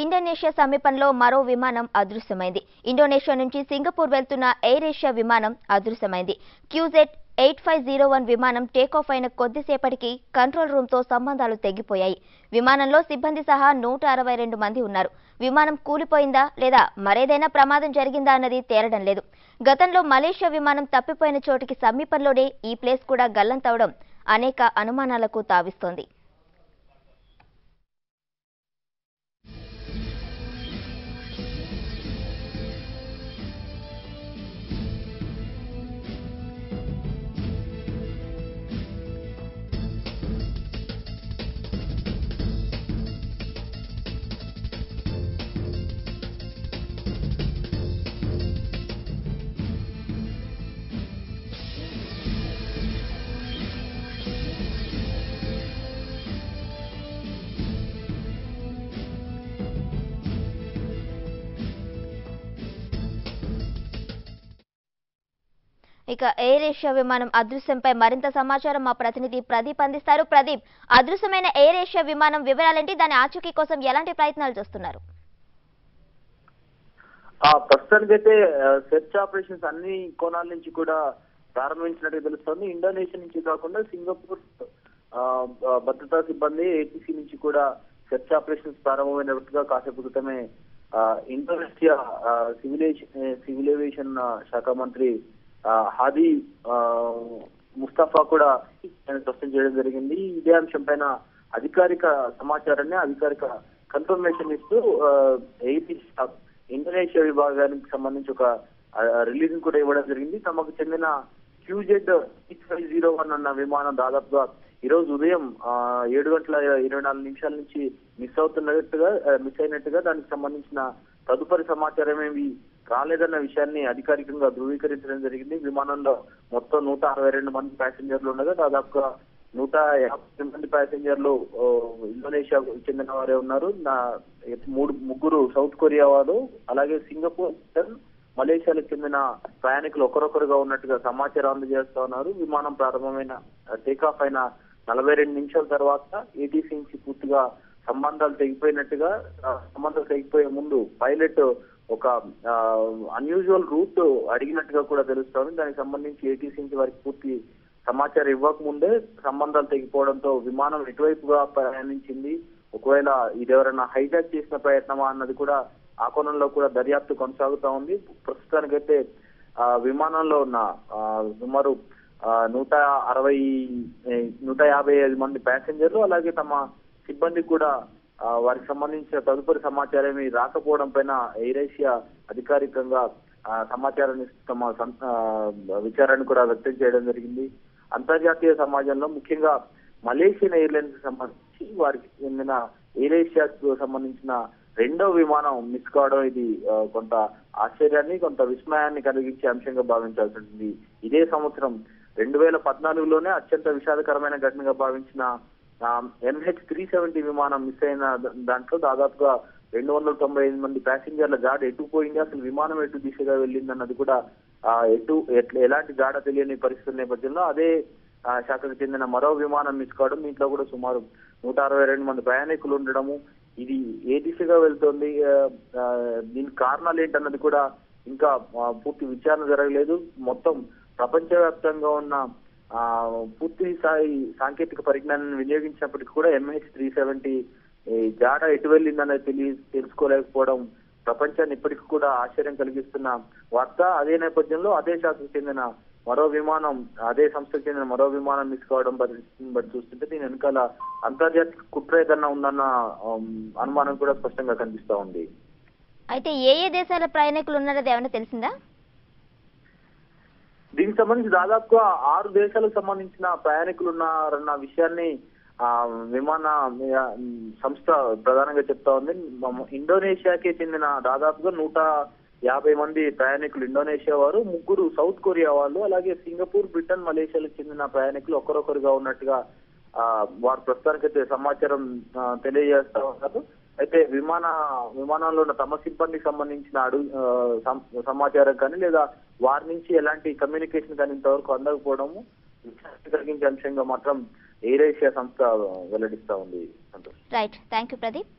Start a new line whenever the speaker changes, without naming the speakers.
Indonesia సమీపంలో మరో విమానం అదృశ్యమైంది. ఇండోనేషియా నుంచి సింగపూర్ వెళ్తున్న ఎయిర్ ఏషియా విమానం అదృశ్యమైంది. క్యూజెట్ 8501 విమానం టేకాఫ్ అయిన కొద్దిసేపటికి కంట్రోల్ రూమ్తో సంబంధాలు తెగిపోయాయి. విమానంలో సిబ్బంది సహా 162 మంది ఉన్నారు. విమానం కూలిపోయిందా లేదా మరేదైనా ప్రమాదం జరిగిందా అన్నది తేలడం లేదు. గతంలో మలేషియా విమానం తప్పిపోయిన చోటికి సమీపంలోనే ఈ ప్లేస్ కూడా గల్లంతవడం అనేక అనుమానాలకు తావిస్తోంది. ఇక ఎయిర్ ఏషియా విమానం అదృశ్యంపై మరింత సమాచారం మా ప్రతినిధి ప్రదీప్ అందిస్తారు. ప్రదీప్, అదృశ్యమైన ఎయిర్ ఏషియా విమానం వివరాలేంటి? దాని ఆచూకీ కోసం ఎలాంటి ప్రయత్నాలు చేస్తున్నారు?
ప్రస్తుతానికైతే సెర్చ్ ఆపరేషన్స్ అన్ని కోణాల నుంచి కూడా ప్రారంభించినట్టు తెలుస్తోంది. ఇండోనేషియా నుంచి కాకుండా సింగపూర్ భద్రతా సిబ్బంది ఏటీసీ నుంచి కూడా సెర్చ్ ఆపరేషన్స్ ప్రారంభమైనట్టుగా కాసేపు క్రితమే ఇండోనేషియా సివిల్ ఏవియేషన్ శాఖ మంత్రి హాదీ ముస్తఫా కూడా స్పష్టం చేయడం జరిగింది. ఇదే అంశం పైన అధికారిక సమాచారాన్ని అధికారిక కన్ఫర్మేషన్ ఇస్తూ ఇండోనేషియా విభాగానికి సంబంధించి ఒక రిలీజ్ కూడా ఇవ్వడం జరిగింది. తమకు చెందిన క్యూజెడ్ 8501 అన్న విమానం దాదాపుగా ఈ రోజు ఉదయం 7:24 నుంచి మిస్ అయినట్టుగా దానికి సంబంధించిన తదుపరి సమాచారం ఏమి రాలేదన్న విషయాన్ని అధికారికంగా ధృవీకరించడం జరిగింది. విమానంలో మొత్తం 162 మంది ప్యాసింజర్లు ఉండగా దాదాపుగా 150 మంది ప్యాసింజర్లు ఇండోనేషియాకు చెందిన వారే ఉన్నారు. ముగ్గురు సౌత్ కొరియా వారు, అలాగే సింగపూర్, మలేషియాలకు చెందిన ప్రయాణికులు ఒకరొకరుగా ఉన్నట్టుగా సమాచారం అందజేస్తా ఉన్నారు. విమానం ప్రారంభమైన టేకాఫ్ అయిన 42 నిమిషాల తర్వాత ఏటీసీ నుంచి పూర్తిగా సంబంధాలు తెగిపోయే ముందు పైలట్ ఒక అన్యూజువల్ రూట్ అడిగినట్టుగా కూడా తెలుస్తోంది. దానికి సంబంధించి ఏటీసీ నుంచి వారికి పూర్తి సమాచారం ఇవ్వకముందే సంబంధాలు తెగిపోవడంతో విమానం ఎటువైపుగా ప్రయాణించింది, ఒకవేళ ఇది ఎవరైనా హైజాక్ చేసిన ప్రయత్నమా అన్నది కూడా ఆ కోణంలో కూడా దర్యాప్తు కొనసాగుతా ఉంది. ప్రస్తుతానికైతే విమానంలో ఉన్న సుమారు 155 మంది ప్యాసింజర్లు, అలాగే తమ సిబ్బంది కూడా వారికి సంబంధించిన తదుపరి సమాచారం రాకపోవడం పైన ఎయిర్ ఏషియా అధికారికంగా సమాచారాన్ని తమ విచారాన్ని కూడా వ్యక్తం చేయడం జరిగింది. అంతర్జాతీయ సమాజంలో ముఖ్యంగా మలేషియన్ ఎయిర్లైన్స్ సంబంధించి వారికి చెందిన ఎయిర్ ఏషియాకు సంబంధించిన రెండో విమానం మిస్ కావడం ఇది కొంత ఆశ్చర్యాన్ని, కొంత విస్మయాన్ని కలిగించే అంశంగా భావించాల్సి ఉంటుంది. ఇదే సంవత్సరం 2014లోనే అత్యంత విషాదకరమైన ఘటనగా భావించిన MH370 విమానం మిస్ అయిన దాంట్లో దాదాపుగా 295 మంది ప్యాసింజర్ల జాడ ఎటుపోయింది, అసలు విమానం ఎటు దిశగా వెళ్ళింది అన్నది కూడా ఎలాంటి జాడ తెలియని పరిస్థితుల నేపథ్యంలో అదే శాఖకు చెందిన మరో విమానం మిస్ కావడం, దీంట్లో కూడా సుమారు 162 మంది ప్రయాణికులు ఉండడము, ఇది ఏ దిశగా వెళ్తోంది, దీనికి కారణాలు ఏంటన్నది కూడా ఇంకా పూర్తి విచారణ జరగలేదు. మొత్తం ప్రపంచవ్యాప్తంగా ఉన్న పూర్తి స్థాయి సాంకేతిక పరిజ్ఞానాన్ని వినియోగించినప్పటికీ కూడా MH370 జాడ ఎటు వెళ్ళిందనేది తెలుసుకోలేకపోవడం ప్రపంచాన్ని ఇప్పటికీ కూడా ఆశ్చర్యం కలిగిస్తున్న వార్త. అదే నేపథ్యంలో అదే శాఖకు చెందిన మరో విమానం, అదే సంస్థకు చెందిన మరో విమానం మిస్ కావడం బట్టి చూస్తుంటే దీని వెనకాల అంతర్జాతీయ కుట్ర ఏదన్నా ఉందన్న అనుమానం కూడా స్పష్టంగా కనిపిస్తా ఉంది.
అయితే ఏ దేశాల ప్రయాణికులు ఉన్నారో ఏమైనా తెలిసిందా?
దీనికి సంబంధించి దాదాపుగా 6 దేశాలకు సంబంధించిన ప్రయాణికులు ఉన్నారన్న విషయాన్ని విమాన సంస్థ ప్రధానంగా చెప్తా ఉంది. ఇండోనేషియాకే చెందిన దాదాపుగా 150 మంది ప్రయాణికులు ఇండోనేషియా వారు, ముగ్గురు సౌత్ కొరియా వాళ్ళు, అలాగే సింగపూర్, బ్రిటన్, మలేషియాలకు చెందిన ప్రయాణికులు ఒకరొకరుగా ఉన్నట్టుగా వారు ప్రస్తుతానికైతే సమాచారం తెలియజేస్తా ఉన్నారు. అయితే విమానంలో ఉన్న తమ సిబ్బందికి సంబంధించిన సమాచారం కానీ లేదా వారి నుంచి ఎలాంటి కమ్యూనికేషన్ కానీ ఇంతవరకు అందకపోవడము కలిగించే అంశంగా మాత్రం ఎయిర్ ఏషియా సంస్థ వెల్లడిస్తా ఉంది.
Right, thank you Pradeep.